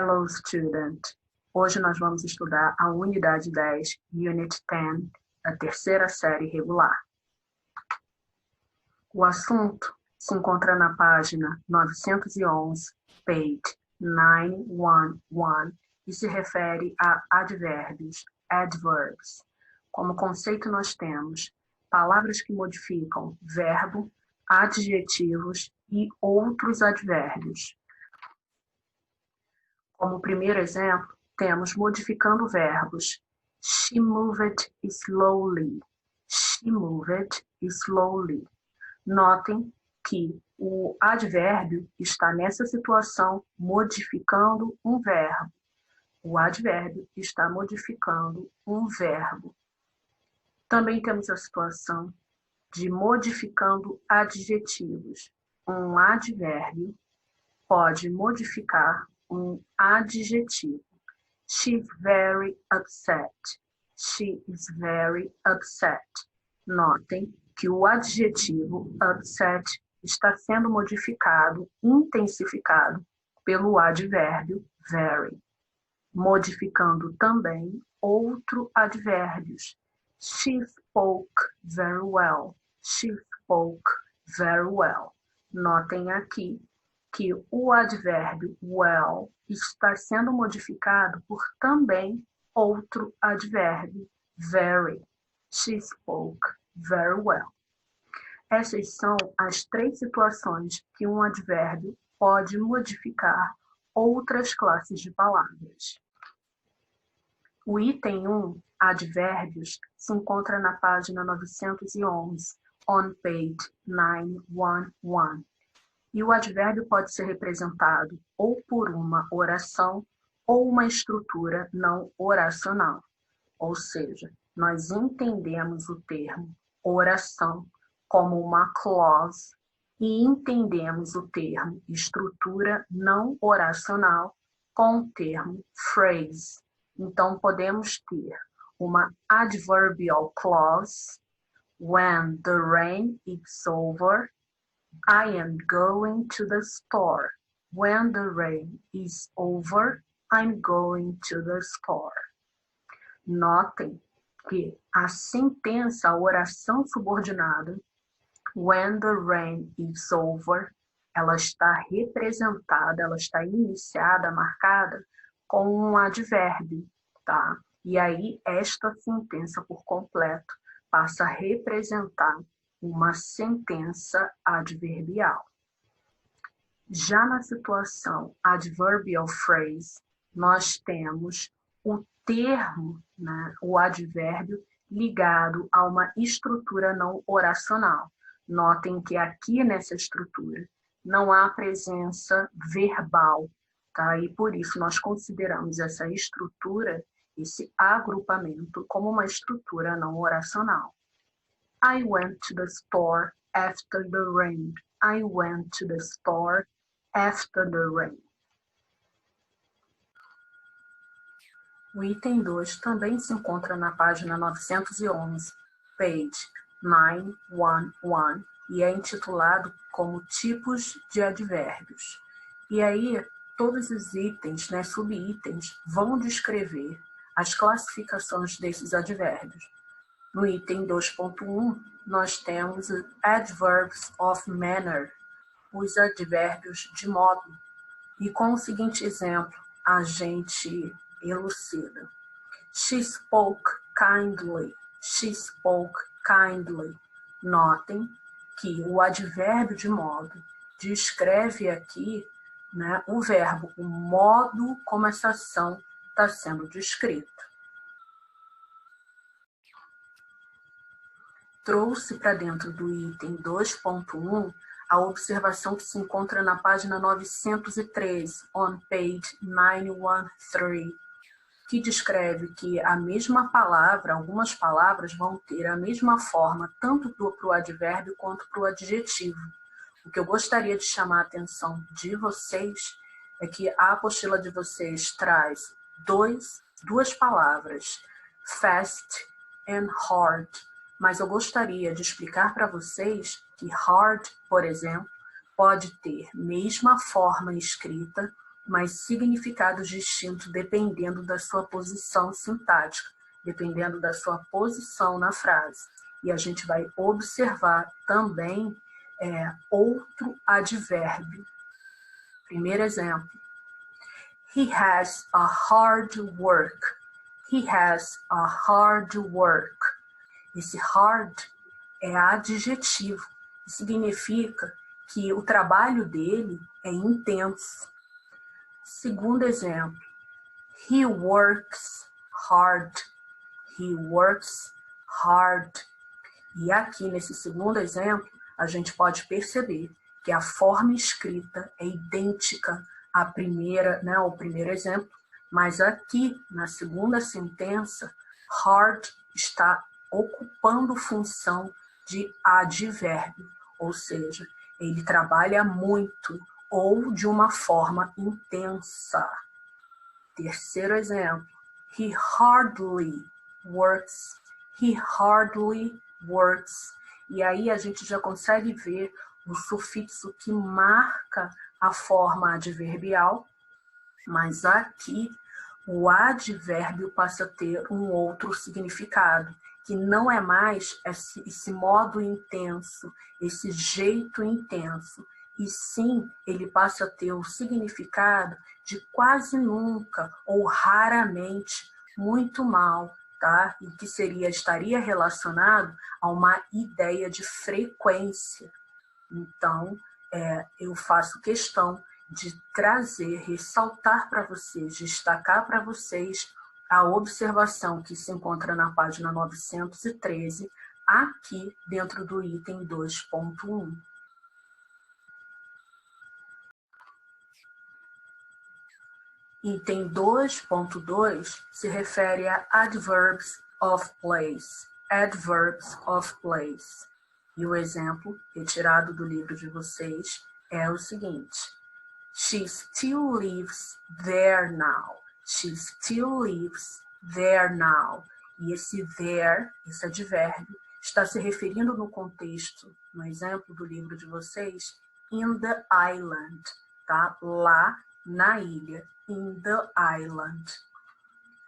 Hello, student! Hoje nós vamos estudar a unidade 10, Unit 10, a terceira série regular. O assunto se encontra na página 911, page 911, e se refere a advérbios, adverbs. Como conceito nós temos palavras que modificam verbo, adjetivos e outros advérbios. Como primeiro exemplo, temos modificando verbos. She moved slowly. She moved slowly. Notem que o advérbio está nessa situação modificando um verbo. O advérbio está modificando um verbo. Também temos a situação de modificando adjetivos. Um advérbio pode modificar um adjetivo. She's very upset. She is very upset. Notem que o adjetivo upset está sendo modificado, intensificado pelo advérbio very, modificando também outros advérbios. She spoke very well. She spoke very well. Notem aqui que o advérbio well está sendo modificado por também outro advérbio, very. She spoke very well. Essas são as três situações que um advérbio pode modificar outras classes de palavras. O item 1, advérbios, se encontra na página 911, on page 911. E o advérbio pode ser representado ou por uma oração ou uma estrutura não oracional. Ou seja, nós entendemos o termo oração como uma clause e entendemos o termo estrutura não oracional com o termo phrase. Então, podemos ter uma adverbial clause. When the rain is over, I am going to the store. When the rain is over, I'm going to the store. Notem que a sentença, a oração subordinada, when the rain is over, ela está representada, ela está iniciada, marcada com um advérbio, tá? E aí esta sentença por completo passa a representar uma sentença adverbial. Já na situação adverbial phrase, nós temos o termo, né, o advérbio, ligado a uma estrutura não oracional. Notem que aqui nessa estrutura não há presença verbal, tá? E por isso nós consideramos essa estrutura, esse agrupamento, como uma estrutura não oracional. I went to the store after the rain. I went to the store after the rain. O item 2 também se encontra na página 911, page 911, e é intitulado como tipos de advérbios. E aí, todos os itens, né, subitens, vão descrever as classificações desses advérbios. No item 2.1, nós temos adverbs of manner, os advérbios de modo. E com o seguinte exemplo, a gente elucida. She spoke kindly. She spoke kindly. Notem que o advérbio de modo descreve aqui, né, o verbo, o modo como essa ação está sendo descrita. Trouxe para dentro do item 2.1 a observação que se encontra na página 903, on page 913, que descreve que a mesma palavra, algumas palavras vão ter a mesma forma, tanto para o advérbio quanto para o adjetivo. O que eu gostaria de chamar a atenção de vocês é que a apostila de vocês traz duas palavras, fast and hard. Mas eu gostaria de explicar para vocês que hard, por exemplo, pode ter mesma forma escrita, mas significados distintos dependendo da sua posição sintática, dependendo da sua posição na frase. E a gente vai observar também outro advérbio. Primeiro exemplo. He has a hard work. He has a hard work. Esse hard é adjetivo, que significa que o trabalho dele é intenso. Segundo exemplo. He works hard. He works hard. E aqui, nesse segundo exemplo, a gente pode perceber que a forma escrita é idêntica à primeira, né, ao primeiro exemplo, mas aqui, na segunda sentença, hard está ocupando função de advérbio, ou seja, ele trabalha muito ou de uma forma intensa. Terceiro exemplo, he hardly works. He hardly works. E aí a gente já consegue ver o sufixo que marca a forma adverbial, mas aqui o advérbio passa a ter um outro significado, que não é mais esse modo intenso, esse jeito intenso, e sim ele passa a ter o significado de quase nunca ou raramente, muito mal, tá? E que estaria relacionado a uma ideia de frequência. Então, eu faço questão de trazer, ressaltar para vocês, destacar para vocês a observação que se encontra na página 913, aqui dentro do item 2.1. Item 2.2 se refere a adverbs of place. Adverbs of place. E o exemplo retirado do livro de vocês é o seguinte. She still lives there now. She still lives there now. E esse there, esse advérbio, está se referindo no contexto, no exemplo do livro de vocês, in the island, tá? Lá na ilha, in the island.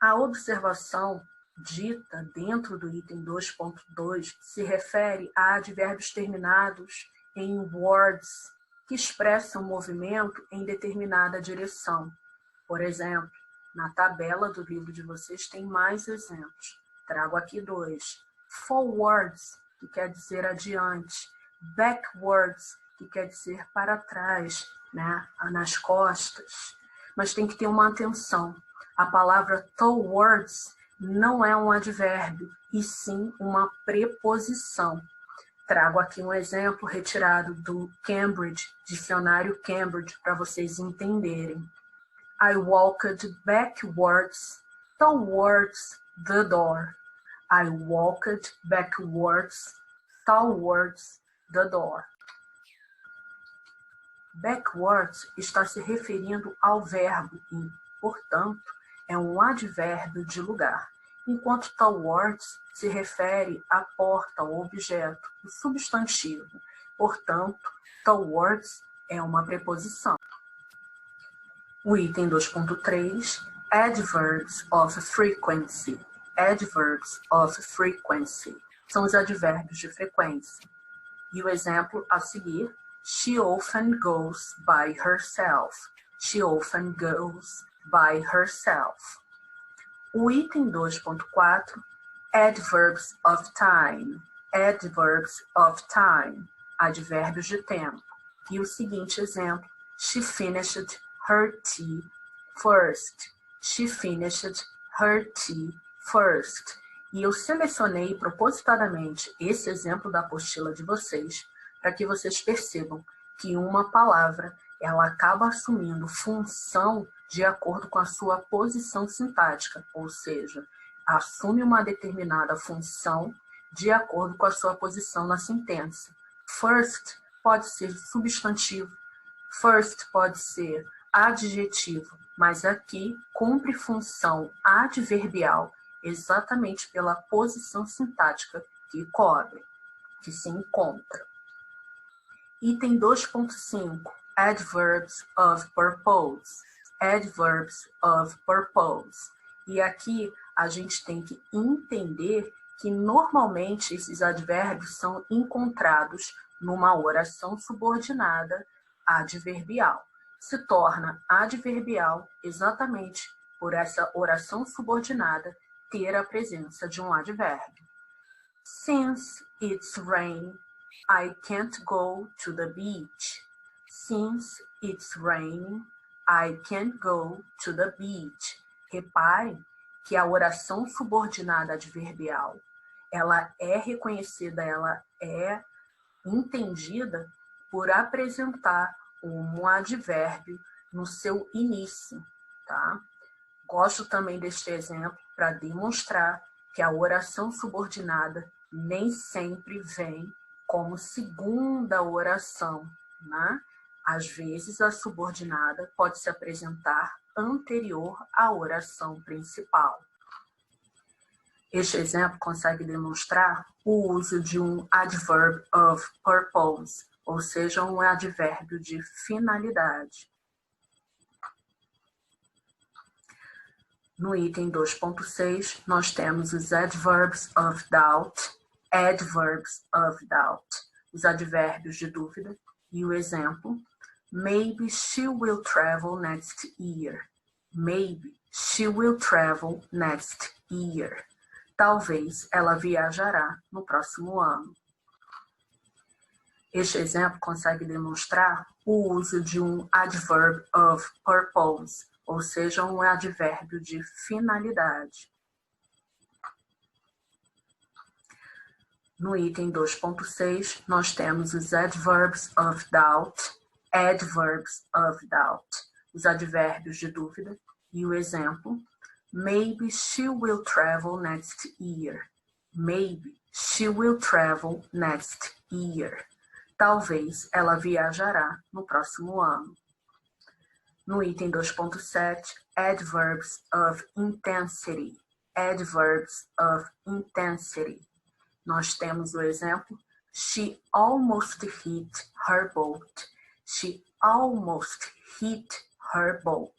A observação dita dentro do item 2.2 se refere a advérbios terminados em words que expressam movimento em determinada direção. Por exemplo, na tabela do livro de vocês tem mais exemplos. Trago aqui 2. Forwards, que quer dizer adiante. Backwards, que quer dizer para trás, né? Nas costas. Mas tem que ter uma atenção. A palavra towards não é um advérbio, e sim uma preposição. Trago aqui um exemplo retirado do Cambridge, dicionário Cambridge, para vocês entenderem. I walked backwards towards the door. I walked backwards towards the door. Backwards está se referindo ao verbo e, portanto, é um advérbio de lugar, enquanto towards se refere à porta, ao objeto, o substantivo. Portanto, towards é uma preposição. O item 2.3, adverbs of frequency. Adverbs of frequency são os advérbios de frequência. E o exemplo a seguir, she often goes by herself. She often goes by herself. O item 2.4, adverbs of time. Adverbs of time, advérbios de tempo. E o seguinte exemplo, she finished her tea first. She finished her tea first. E eu selecionei propositadamente esse exemplo da apostila de vocês para que vocês percebam que uma palavra ela acaba assumindo função de acordo com a sua posição sintática, ou seja, assume uma determinada função de acordo com a sua posição na sentença. First pode ser substantivo, first pode ser adjetivo, mas aqui cumpre função adverbial exatamente pela posição sintática que cobre, que se encontra. Item 2.5, adverbs of purpose. adverbs of purpose. E aqui a gente tem que entender que normalmente esses advérbios são encontrados numa oração subordinada adverbial. Se torna adverbial exatamente por essa oração subordinada ter a presença de um advérbio. Since it's raining, I can't go to the beach. Since it's raining, I can't go to the beach. Reparem que a oração subordinada adverbial, ela é reconhecida, ela é entendida por apresentar um advérbio no seu início, tá? Gosto também deste exemplo para demonstrar que a oração subordinada nem sempre vem como segunda oração, né? Às vezes, a subordinada pode se apresentar anterior à oração principal. Este exemplo consegue demonstrar o uso de um adverb of purpose, ou seja, um advérbio de finalidade. No item 2.6, nós temos os adverbs of doubt, os advérbios de dúvida, e o exemplo, maybe she will travel next year. Maybe she will travel next year. Talvez ela viajará no próximo ano. Este exemplo consegue demonstrar o uso de um adverb of purpose, ou seja, um advérbio de finalidade. No item 2.6, nós temos os adverbs of doubt, os advérbios de dúvida, e o exemplo, maybe she will travel next year. Maybe she will travel next year. Talvez ela viajará no próximo ano. No item 2.7, adverbs of intensity. Nós temos o exemplo, she almost hit her boat. She almost hit her boat.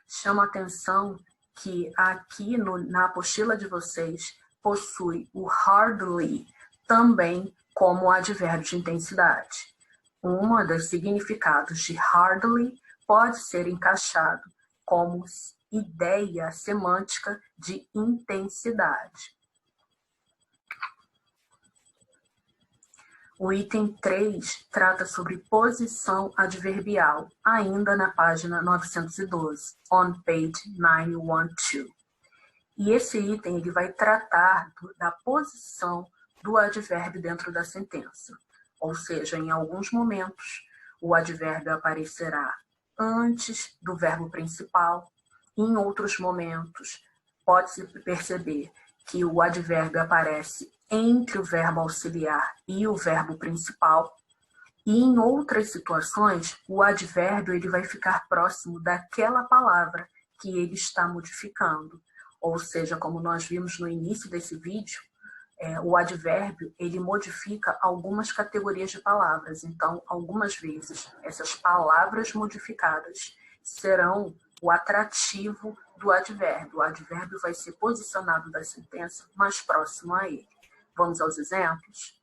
Chama atenção que aqui na apostila de vocês possui o hardly também como advérbio de intensidade. Uma dos significados de hardly pode ser encaixado como ideia semântica de intensidade. O item 3 trata sobre posição adverbial, ainda na página 912, on page 912. E esse item ele vai tratar da posição do advérbio dentro da sentença. Ou seja, em alguns momentos, o advérbio aparecerá antes do verbo principal. Em outros momentos, pode-se perceber que o advérbio aparece entre o verbo auxiliar e o verbo principal. E em outras situações, o advérbio ele vai ficar próximo daquela palavra que ele está modificando. Ou seja, como nós vimos no início desse vídeo, o advérbio ele modifica algumas categorias de palavras. Então, algumas vezes, essas palavras modificadas serão o atrativo do advérbio. O advérbio vai ser posicionado da sentença mais próximo a ele. Vamos aos exemplos?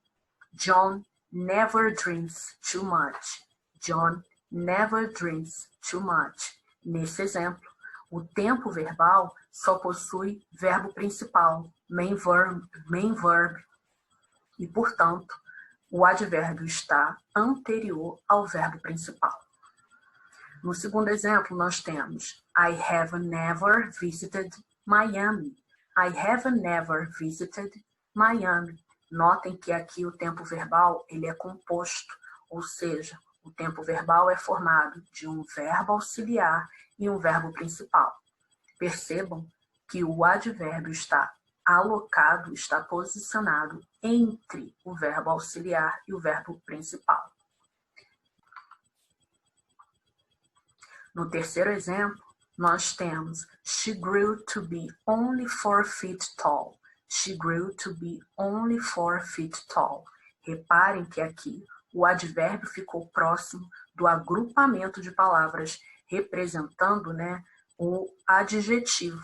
John never drinks too much. John never drinks too much. Nesse exemplo, o tempo verbal só possui verbo principal, main verb, e, portanto, o advérbio está anterior ao verbo principal. No segundo exemplo, nós temos I have never visited Miami. I have never visited Miami. Notem que aqui o tempo verbal ele é composto, ou seja, o tempo verbal é formado de um verbo auxiliar e um verbo principal. Percebam que o advérbio está alocado, está posicionado entre o verbo auxiliar e o verbo principal. No terceiro exemplo, nós temos she grew to be only 4 feet tall. She grew to be only 4 feet tall. Reparem que aqui o advérbio ficou próximo do agrupamento de palavras representando, né, o adjetivo.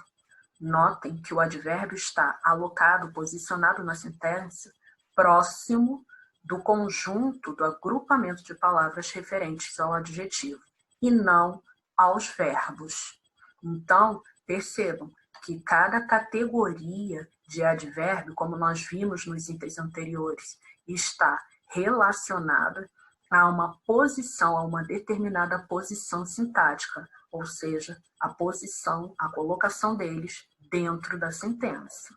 Notem que o advérbio está alocado, posicionado na sentença, próximo do conjunto, do agrupamento de palavras referentes ao adjetivo, e não aos verbos. Então, percebam que cada categoria de advérbio, como nós vimos nos itens anteriores, está relacionada a uma posição, a uma determinada posição sintática, ou seja, a posição, a colocação deles dentro da sentença.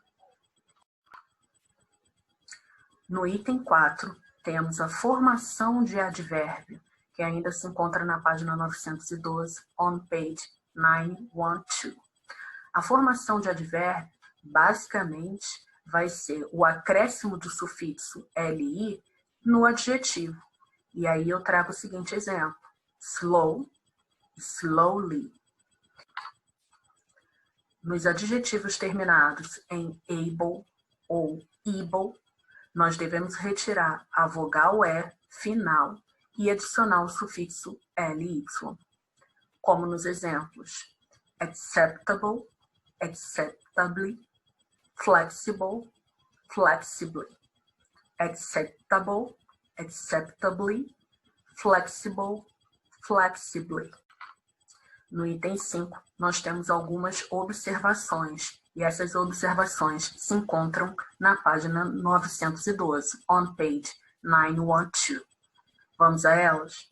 No item 4, temos a formação de advérbio, que ainda se encontra na página 912, on page 912. A formação de advérbio, basicamente, vai ser o acréscimo do sufixo li no adjetivo. E aí eu trago o seguinte exemplo: slow, slowly. Nos adjetivos terminados em able ou able, nós devemos retirar a vogal E final e adicionar o sufixo ly, como nos exemplos acceptable, acceptably, flexible, flexibly, acceptable, acceptably, flexible, flexibly. No item 5, nós temos algumas observações, e essas observações se encontram na página 912, on page 912. Vamos a elas?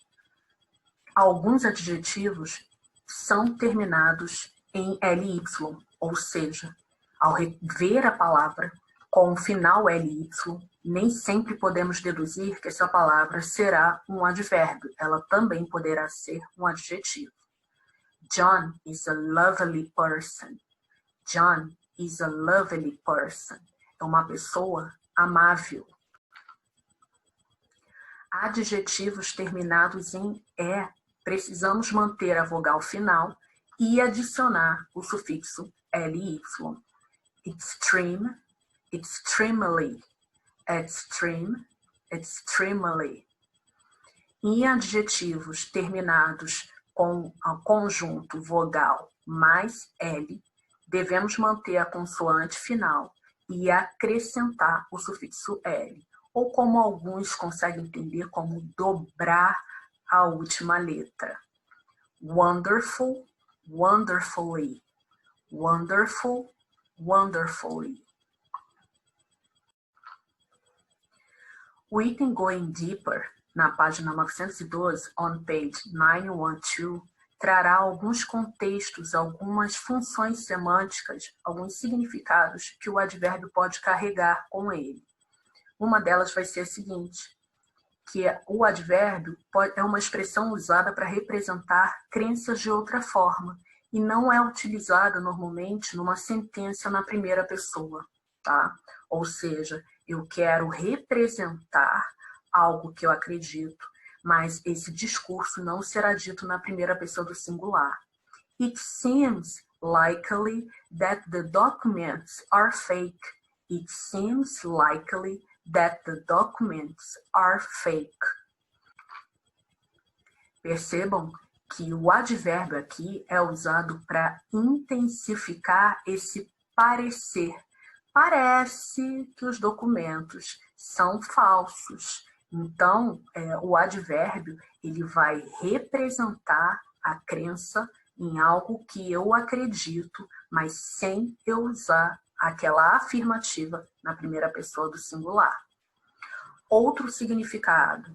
Alguns adjetivos são terminados em ly, ou seja, ao ver a palavra com o final ly, nem sempre podemos deduzir que essa palavra será um advérbio, ela também poderá ser um adjetivo. John is a lovely person. John is a lovely person. É uma pessoa amável. Adjetivos terminados em E, precisamos manter a vogal final e adicionar o sufixo ly. Extreme, extremely. Extreme, extremely. Em adjetivos terminados com o conjunto vogal mais L, devemos manter a consoante final e acrescentar o sufixo L, ou como alguns conseguem entender, como dobrar a última letra. Wonderful, wonderfully. Wonderful, wonderfully. O item Going Deeper, na página 912, on page 912, trará alguns contextos, algumas funções semânticas, alguns significados que o advérbio pode carregar com ele. Uma delas vai ser a seguinte, que o advérbio é uma expressão usada para representar crenças de outra forma e não é utilizada normalmente numa sentença na primeira pessoa, tá? Ou seja, eu quero representar algo que eu acredito, mas esse discurso não será dito na primeira pessoa do singular. It seems likely that the documents are fake. It seems likely that the documents are fake. Percebam que o advérbio aqui é usado para intensificar esse parecer. Parece que os documentos são falsos. Então, o advérbio ele vai representar a crença em algo que eu acredito, mas sem eu usar aquela afirmativa na primeira pessoa do singular. Outro significado,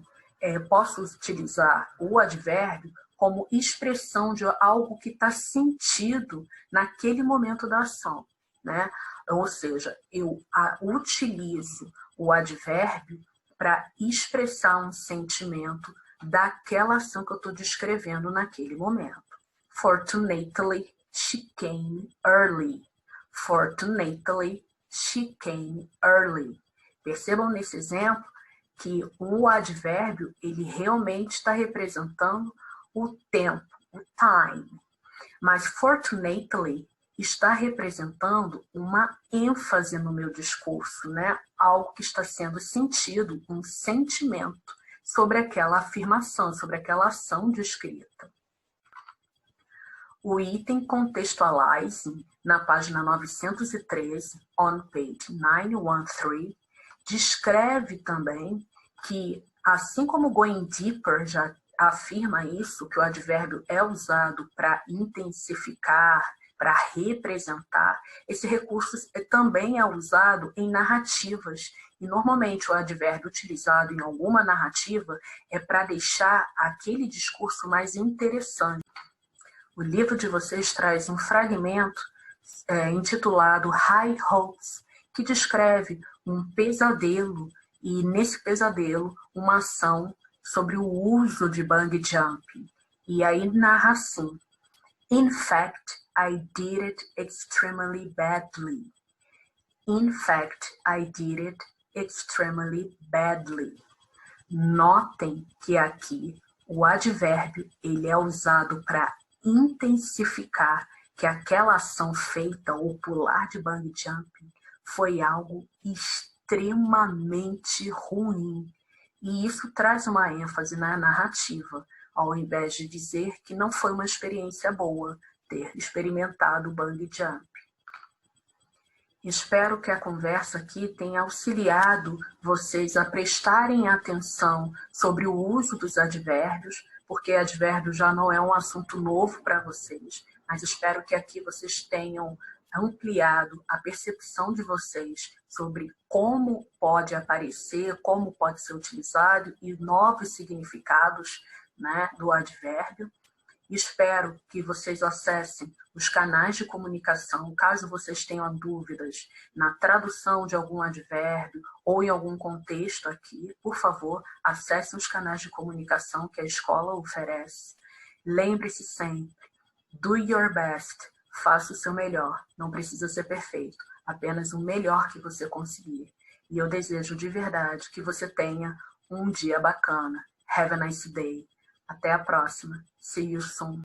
posso utilizar o advérbio como expressão de algo que está sentido naquele momento da ação, né? Ou seja, eu utilizo o advérbio para expressar um sentimento daquela ação que eu estou descrevendo naquele momento. Fortunately, she came early. Fortunately, she came early. Percebam nesse exemplo que o advérbio ele realmente está representando o tempo, o time. Mas fortunately está representando uma ênfase no meu discurso, né? Algo que está sendo sentido, um sentimento sobre aquela afirmação, sobre aquela ação descrita. O item Contextualizing, na página 913, on page 913, descreve também que, assim como Going Deeper já afirma isso, que o advérbio é usado para intensificar, para representar, esse recurso também é usado em narrativas. E, normalmente, o advérbio utilizado em alguma narrativa é para deixar aquele discurso mais interessante. O livro de vocês traz um fragmento intitulado High Hopes, que descreve um pesadelo, e nesse pesadelo, uma ação sobre o uso de bungee jumping. E aí narra assim: In fact, I did it extremely badly. In fact, I did it extremely badly. Notem que aqui o advérbio ele é usado para intensificar que aquela ação feita, ou pular de bungee jumping, foi algo extremamente ruim. E isso traz uma ênfase na narrativa, ao invés de dizer que não foi uma experiência boa ter experimentado o bungee jump. Espero que a conversa aqui tenha auxiliado vocês a prestarem atenção sobre o uso dos advérbios, porque advérbio já não é um assunto novo para vocês, mas espero que aqui vocês tenham ampliado a percepção de vocês sobre como pode aparecer, como pode ser utilizado e novos significados, né, do advérbio. Espero que vocês acessem os canais de comunicação, caso vocês tenham dúvidas na tradução de algum advérbio ou em algum contexto aqui, por favor, acessem os canais de comunicação que a escola oferece. Lembre-se sempre, do your best, faça o seu melhor, não precisa ser perfeito, apenas o melhor que você conseguir. E eu desejo de verdade que você tenha um dia bacana. Have a nice day. Até a próxima. See you soon.